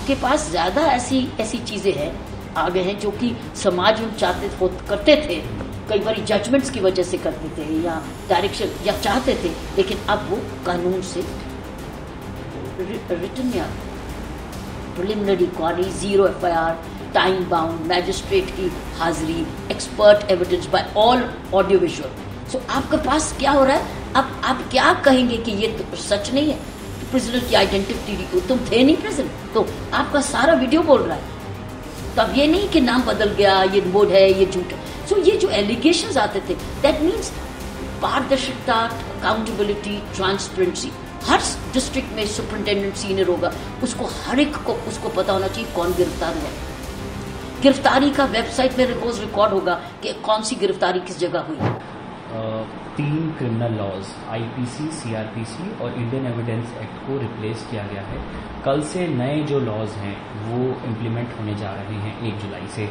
आपके पास ज्यादा ऐसी ऐसी चीजें हैं आ गए हैं जो कि समाज में करते थे, कई बार जजमेंट्स की वजह से करते थे या डायरेक्शन या चाहते थे, लेकिन अब वो कानून से रिटर्न में आ गए। Preliminary inquiry, 0 FIR, time bound, magistrate की हाजिरी, expert evidence by all audio visual. So आपके पास क्या हो रहा है, अब आप क्या कहेंगे कि ये तो सच नहीं है, प्रिजनर की आइडेंटिटी, तुम थे नहीं प्रिजन, तो आपका सारा वीडियो बोल रहा है। तो अब ये नहीं कि नाम बदल गया, ये बोर्ड है, ये झूठ है। सो ये जो एलिगेशंस आते थे, दैट मीन्स पारदर्शिता, अकाउंटेबिलिटी, ट्रांसपेरेंसी। हर डिस्ट्रिक्ट में सुपरिटेंडेंट सीनियर होगा, उसको हर एक को उसको पता होना चाहिए कौन गिरफ्तार हुआ। गिरफ्तारी का वेबसाइट में रोज रिकॉर्ड होगा कि कौन सी गिरफ्तारी किस जगह हुई। 3 क्रिमिनल लॉज IPC, CRPC और इंडियन एविडेंस एक्ट को रिप्लेस किया गया है। कल से नए जो लॉज हैं वो इम्प्लीमेंट होने जा रहे हैं 1 जुलाई से।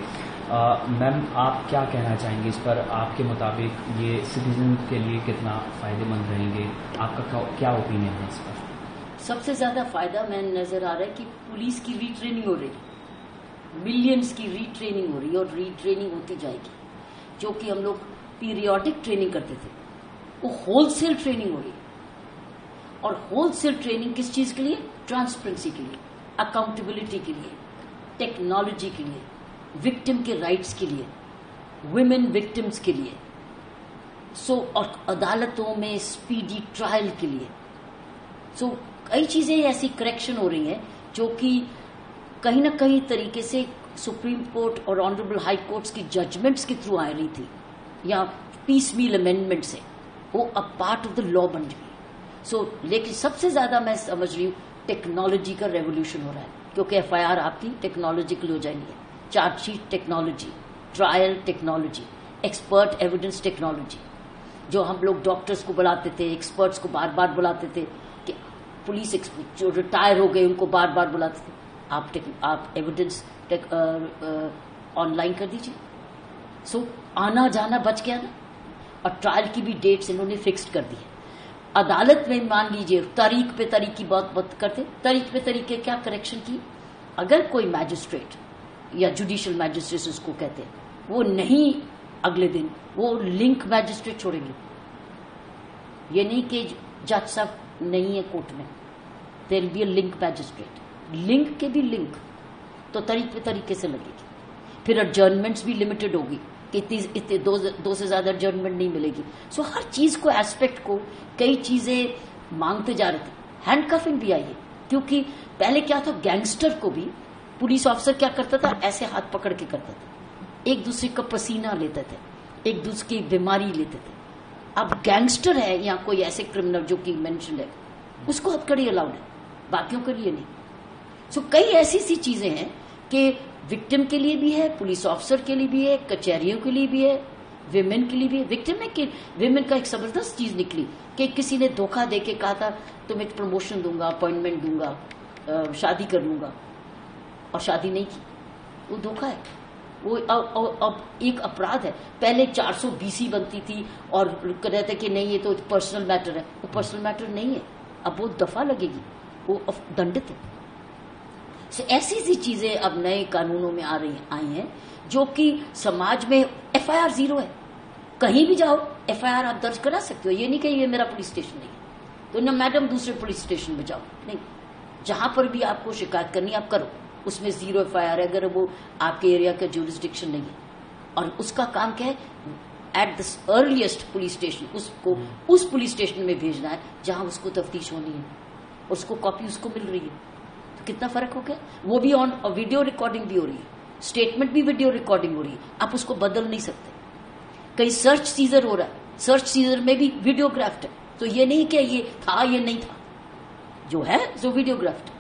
मैम, आप क्या कहना चाहेंगे इस पर? आपके मुताबिक ये सिटीजन के लिए कितना फायदेमंद रहेंगे? आपका क्या ओपिनियन है इस पर? सबसे ज्यादा फायदा मैंने नजर आ रहा है कि पुलिस की रीट्रेनिंग हो रही, मिलियंस की रीट्रेनिंग हो रही है और रीट्रेनिंग होती जाएगी। जो कि हम लोग पीरियोडिक ट्रेनिंग करते थे, वो होलसेल ट्रेनिंग हो रही है। और होलसेल ट्रेनिंग किस चीज के लिए? ट्रांसपेरेंसी के लिए, अकाउंटेबिलिटी के लिए, टेक्नोलॉजी के लिए, विक्टिम के राइट्स के लिए, वुमेन विक्टिम्स के लिए, और अदालतों में स्पीडी ट्रायल के लिए। कई चीजें ऐसी करेक्शन हो रही हैं जो कि कहीं ना कहीं तरीके से सुप्रीम कोर्ट और ऑनरेबल हाई कोर्ट्स की जजमेंट्स के थ्रू आ रही थी या पीसमील अमेंडमेंट से, वो अब पार्ट ऑफ द लॉ बन गई। लेकिन सबसे ज्यादा मैं समझ रही हूँ टेक्नोलॉजी का रेवोल्यूशन हो रहा है, क्योंकि FIR आपकी टेक्नोलॉजिकल हो जाएंगी, chargesheet technology, trial technology, expert evidence technology. जो हम लोग डॉक्टर्स को बुलाते थे, एक्सपर्ट्स को बार बार बुलाते थे, कि पुलिस जो रिटायर हो गए उनको बार बार बुलाते थे, आप एविडेंस ऑनलाइन कर दीजिए। आना जाना बच गया ना। और ट्रायल की भी डेट्स इन्होंने फिक्स्ड कर दी है। अदालत में मान लीजिए तारीख पे तारीख की बात करते, तारीख पे तारीख के क्या करेक्शन की? अगर कोई मैजिस्ट्रेट या जुडिशियल मैजिस्ट्रेट उसको कहते हैं, वो नहीं अगले दिन, वो लिंक मैजिस्ट्रेट छोड़ेंगे। ये नहीं कि जज साहब नहीं है कोर्ट में, there will be a link magistrate, link के भी लिंक, तो तारीख पे तरीके से लगेगी। फिर एडजर्नमेंट्स भी लिमिटेड होगी कि इतने दो से ज्यादा एडजर्नमेंट नहीं मिलेगी। हर चीज को, एस्पेक्ट को, कई चीजें मांगते जा रहे थे। हैंडकफिंग भी आई है, क्योंकि पहले क्या था, गैंगस्टर को भी पुलिस ऑफिसर क्या करता था, ऐसे हाथ पकड़ के करता था, एक दूसरे का पसीना लेते थे, एक दूसरे की बीमारी लेते थे। अब गैंगस्टर है या कोई ऐसे क्रिमिनल जो कि मेंशन है, उसको हथकड़ी अलाउड है, बाकियों के लिए नहीं। कई ऐसी सी चीजें हैं कि विक्टिम के लिए भी है, पुलिस ऑफिसर के लिए भी है, कचहरियों के लिए भी है, विमेन के लिए भी है। विक्टिम में कि विमेन का एक जबरदस्त चीज निकली कि किसी ने धोखा देके कहा था तुम एक प्रमोशन दूंगा, अपॉइंटमेंट दूंगा, शादी कर लूंगा, और शादी नहीं की, वो धोखा है। वो अब एक अपराध है। पहले 400 BC बनती थी और कहते कि नहीं ये तो पर्सनल मैटर है, वो पर्सनल मैटर नहीं है, अब वो दफा लगेगी, वो दंडित है। ऐसी सी चीजें अब नए कानूनों में आई हैं जो कि समाज में FIR 0 है। कहीं भी जाओ FIR आप दर्ज करा सकते हो, ये नहीं कि ये मेरा पुलिस स्टेशन नहीं है तो ना मैडम दूसरे पुलिस स्टेशन में जाओ, नहीं, जहां पर भी आपको शिकायत करनी आप करो, उसमें 0 FIR है अगर वो आपके एरिया का ज्यूरिसडिक्शन नहीं है। और उसका काम क्या है, at the earliest police station उसको उस पुलिस स्टेशन में भेजना है जहां उसको तफ्तीश होनी है, उसको कॉपी उसको मिल रही है। कितना फर्क हो गया। वो भी ऑन वीडियो रिकॉर्डिंग भी हो रही है, स्टेटमेंट भी वीडियो रिकॉर्डिंग हो रही है, आप उसको बदल नहीं सकते। कहीं सर्च सीजर हो रहा है, सर्च सीजर में भी वीडियोग्राफ्ड है, तो ये नहीं कि ये था ये नहीं था, जो है जो वीडियोग्राफ्ड।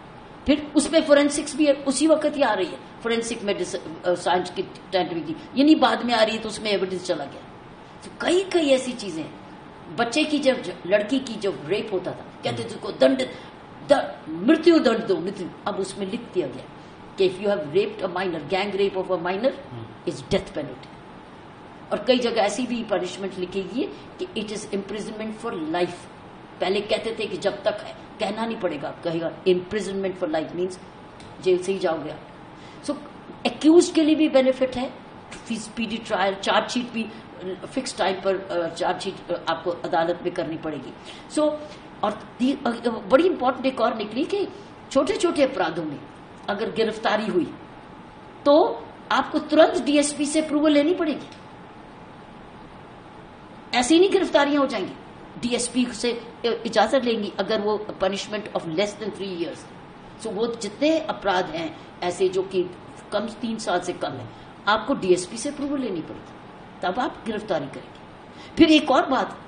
फिर उसमें फोरेंसिक्स भी है, उसी वक्त ही आ रही है फोरेंसिक मेडिसिन साइंस की टेक्नोलॉजी, ये नहीं बाद में आ रही है तो उसमें एविडेंस चला गया। तो कई ऐसी चीजें हैं। बच्चे की जब लड़की की जब रेप होता था कहते थे उसको दंड मृत्यु दंड दो, मृत्यु। अब उसमें लिख दिया गया कि if you have raped a minor, gang rape of a minor is death penalty. और कई जगह ऐसी भी पनिशमेंट लिखी गई है कि it is imprisonment for life. पहले कहते थे कि जब तक है, कहना नहीं पड़ेगा, कहेगा imprisonment for life means jail से ही जाओगे आप। सो एक्यूज के लिए भी बेनिफिट है, स्पीडी ट्रायल, चार्जशीट भी फिक्स टाइम पर चार्जशीट आपको अदालत में करनी पड़ेगी। सो और बड़ी इंपॉर्टेंट एक और निकली कि छोटे छोटे अपराधों में अगर गिरफ्तारी हुई तो आपको तुरंत डीएसपी से अप्रूवल लेनी पड़ेगी। ऐसे ही नहीं गिरफ्तारियां हो जाएंगी, डीएसपी से इजाजत लेंगी अगर वो punishment of less than 3 years। सो वो जितने अपराध हैं ऐसे जो कि कम 3 साल से कम है, आपको डीएसपी से अप्रूवल लेनी पड़ेगी, तब आप गिरफ्तारी करेंगे। फिर एक और बात,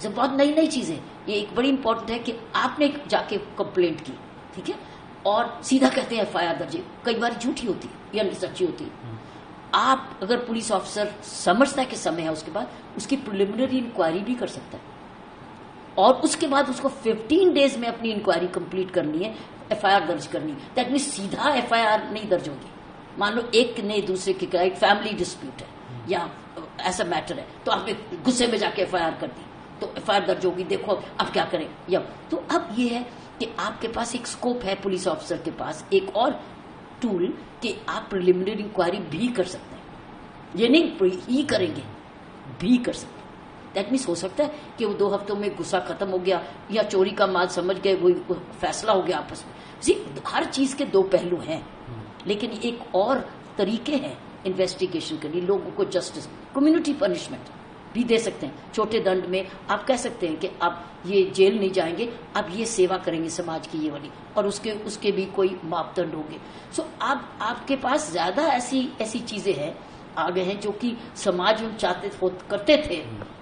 जब बहुत नई नई चीजें, ये एक बड़ी इंपॉर्टेंट है कि आपने जाके कंप्लेंट की, ठीक है, और सीधा कहते हैं एफआईआर दर्ज, कई बार झूठी होती है या सच्ची होती है। आप अगर पुलिस ऑफिसर समझता है कि समय है, उसके बाद उसकी प्रिलिमिनरी इंक्वायरी भी कर सकता है और उसके बाद उसको 15 days में अपनी इंक्वायरी कंप्लीट करनी है, एफआईआर दर्ज करनी है। दैट मीन सीधा एफआईआर नहीं दर्ज होगी। मान लो एक ने दूसरे के एक फैमिली डिस्प्यूट है या ऐसा मैटर है, तो आपने गुस्से में जाके एफआईआर कर दी, तो एफआईआर दर्ज होगी, देखो अब क्या करें। या तो अब ये है कि आपके पास एक स्कोप है, पुलिस ऑफिसर के पास एक और टूल कि आप प्रिलिमिनरी इंक्वायरी भी कर सकते हैं। ये नहीं ही करेंगे, भी कर सकते हैं। दैट मीन्स हो सकता है कि वो 2 हफ्तों में गुस्सा खत्म हो गया या चोरी का माल समझ गए, वो फैसला हो गया आपस में। हर चीज के 2 पहलू हैं, लेकिन एक और तरीके हैं इन्वेस्टिगेशन के लिए। लोगों को जस्टिस, कम्युनिटी पनिशमेंट भी दे सकते हैं। छोटे दंड में आप कह सकते हैं कि आप ये जेल नहीं जाएंगे, आप ये सेवा करेंगे समाज की ये वाली, और उसके भी कोई मापदंड होंगे। सो आपके पास ज्यादा ऐसी चीजें हैं आ गए हैं जो कि समाज में करते थे,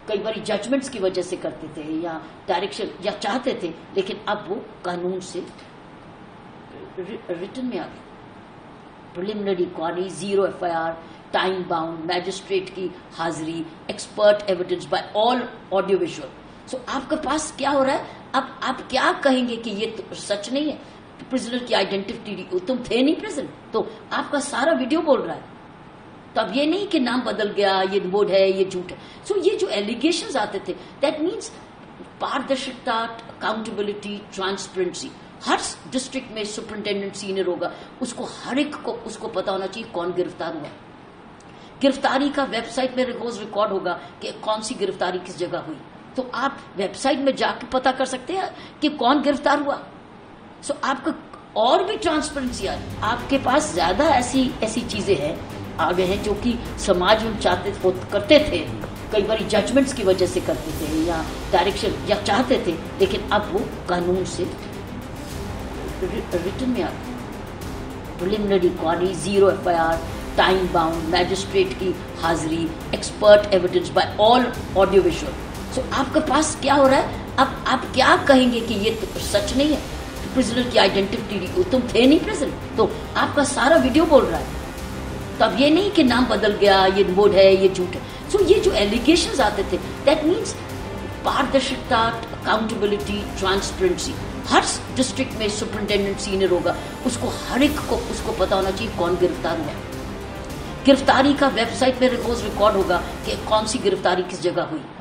कई बार जजमेंट्स की वजह से करते थे या डायरेक्शन या चाहते थे, लेकिन अब वो कानून से रिटन में आ गए। Preliminary inquiry, 0 FIR, time bound, magistrate की हाजिरी, expert evidence by all audio visual. So आपके पास क्या हो रहा है, अब आप क्या कहेंगे कि ये तो सच नहीं है, प्रिजनर की आइडेंटिटी, तुम थे नहीं प्रिजन, तो आपका सारा वीडियो बोल रहा है। तो अब ये नहीं कि नाम बदल गया, ये बोर्ड है, ये झूठ है। सो ये जो एलिगेशंस आते थे, दैट मीन्स पारदर्शिता, अकाउंटेबिलिटी, ट्रांसपेरेंसी। हर डिस्ट्रिक्ट में सुपरिंटेंडेंट सीनियर होगा, उसको हर एक को उसको पता होना चाहिए कौन गिरफ्तार हुआ। गिरफ्तारी का वेबसाइट में रोज रिकॉर्ड होगा कि कौन सी गिरफ्तारी किस जगह हुई, तो आप वेबसाइट में जाके पता कर सकते हैं कि कौन गिरफ्तार हुआ। सो आपका और भी ट्रांसपेरेंसी आ रही। आपके पास ज्यादा ऐसी चीजें हैं आ गए हैं जो कि समाज में करते थे, कई बार जजमेंट्स की वजह से करते थे या डायरेक्शन या चाहते थे, लेकिन अब वो कानून से रिटन में आ गए। Preliminary inquiry, 0 FIR, time bound, magistrate की हाजिरी, expert evidence by all audio visual. So आपके पास क्या हो रहा है, अब आप क्या कहेंगे कि ये तो सच नहीं है, प्रिजनर की आइडेंटिटी, तुम थे नहीं प्रिजन, तो आपका सारा वीडियो बोल रहा है। तो अब ये नहीं कि नाम बदल गया, ये बोर्ड है, ये झूठ है। सो ये जो एलिगेशंस आते थे, दैट मीन्स पारदर्शिता, अकाउंटेबिलिटी, ट्रांसपेरेंसी। हर डिस्ट्रिक्ट में सुपरिंटेंडेंट सीनियर होगा, उसको हर एक को उसको पता होना चाहिए कौन गिरफ्तार हुआ। गिरफ्तारी का वेबसाइट में रोज रिकॉर्ड होगा कि कौन सी गिरफ्तारी किस जगह हुई।